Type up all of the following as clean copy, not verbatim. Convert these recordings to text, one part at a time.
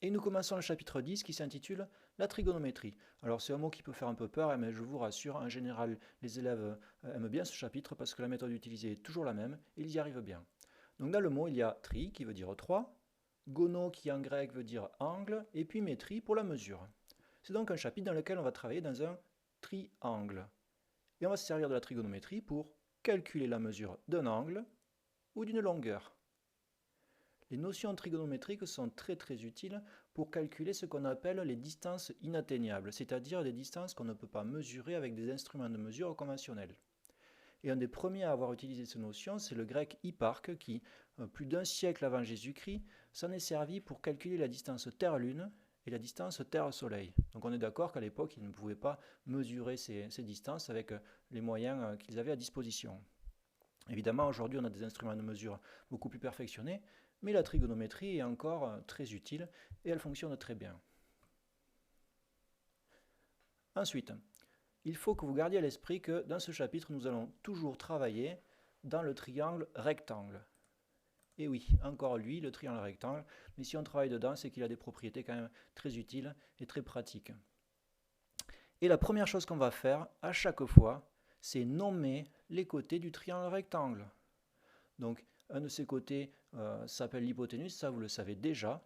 Et nous commençons le chapitre 10 qui s'intitule la trigonométrie. Alors c'est un mot qui peut faire un peu peur, mais je vous rassure, en général les élèves aiment bien ce chapitre parce que la méthode utilisée est toujours la même et ils y arrivent bien. Donc dans le mot il y a tri qui veut dire 3, gono qui en grec veut dire angle, et puis métrie pour la mesure. C'est donc un chapitre dans lequel on va travailler dans un triangle. Et on va se servir de la trigonométrie pour calculer la mesure d'un angle ou d'une longueur. Les notions trigonométriques sont très utiles pour calculer ce qu'on appelle les distances inatteignables, c'est-à-dire des distances qu'on ne peut pas mesurer avec des instruments de mesure conventionnels. Et un des premiers à avoir utilisé ces notions, c'est le grec Hipparque qui, plus d'un siècle avant Jésus-Christ, s'en est servi pour calculer la distance Terre-Lune et la distance Terre-Soleil. Donc on est d'accord qu'à l'époque, ils ne pouvaient pas mesurer ces distances avec les moyens qu'ils avaient à disposition. Évidemment, aujourd'hui, on a des instruments de mesure beaucoup plus perfectionnés, mais la trigonométrie est encore très utile et elle fonctionne très bien. Ensuite, il faut que vous gardiez à l'esprit que dans ce chapitre, nous allons toujours travailler dans le triangle rectangle. Et oui, encore lui, le triangle rectangle, mais si on travaille dedans, c'est qu'il a des propriétés quand même très utiles et très pratiques. Et la première chose qu'on va faire à chaque fois, c'est nommer les côtés du triangle rectangle. Donc, un de ces côtés s'appelle l'hypoténuse, ça vous le savez déjà.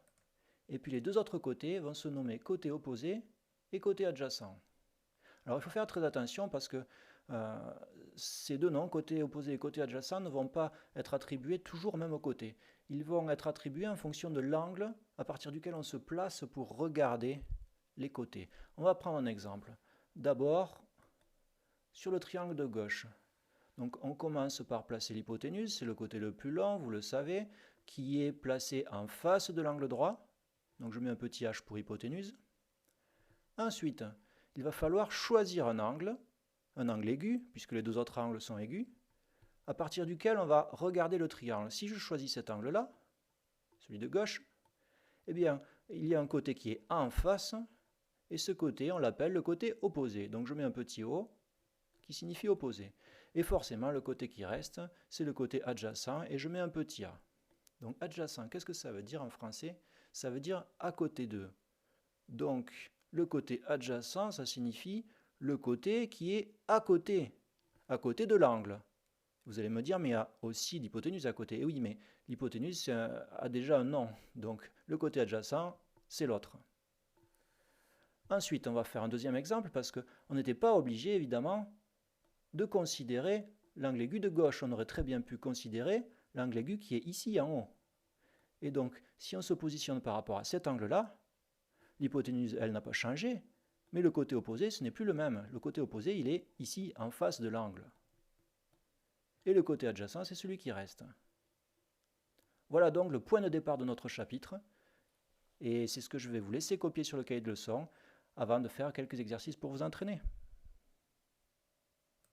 Et puis les deux autres côtés vont se nommer côté opposé et côté adjacent. Alors il faut faire très attention parce que ces deux noms, côté opposé et côté adjacent, ne vont pas être attribués toujours au même côté. Ils vont être attribués en fonction de l'angle à partir duquel on se place pour regarder les côtés. On va prendre un exemple. D'abord, sur le triangle de gauche. Donc on commence par placer l'hypoténuse, c'est le côté le plus long, vous le savez, qui est placé en face de l'angle droit. Donc je mets un petit h pour hypoténuse. Ensuite, il va falloir choisir un angle aigu, puisque les deux autres angles sont aigus, à partir duquel on va regarder le triangle. Si je choisis cet angle-là, celui de gauche, eh bien, il y a un côté qui est en face, et ce côté, on l'appelle le côté opposé. Donc je mets un petit O qui signifie opposé. Et forcément, le côté qui reste, c'est le côté adjacent, et je mets un petit A. Donc adjacent, qu'est-ce que ça veut dire en français? Ça veut dire à côté d'eux. Donc le côté adjacent, ça signifie le côté qui est à côté de l'angle. Vous allez me dire, mais il y a aussi l'hypoténuse à côté. Et oui, mais l'hypoténuse a déjà un nom. Donc le côté adjacent, c'est l'autre. Ensuite, on va faire un deuxième exemple parce qu'on n'était pas obligé, évidemment, de considérer l'angle aigu de gauche. On aurait très bien pu considérer l'angle aigu qui est ici en haut. Et donc, si on se positionne par rapport à cet angle-là, l'hypoténuse, elle n'a pas changé, mais le côté opposé, ce n'est plus le même. Le côté opposé, il est ici en face de l'angle. Et le côté adjacent, c'est celui qui reste. Voilà donc le point de départ de notre chapitre. Et c'est ce que je vais vous laisser copier sur le cahier de leçons avant de faire quelques exercices pour vous entraîner.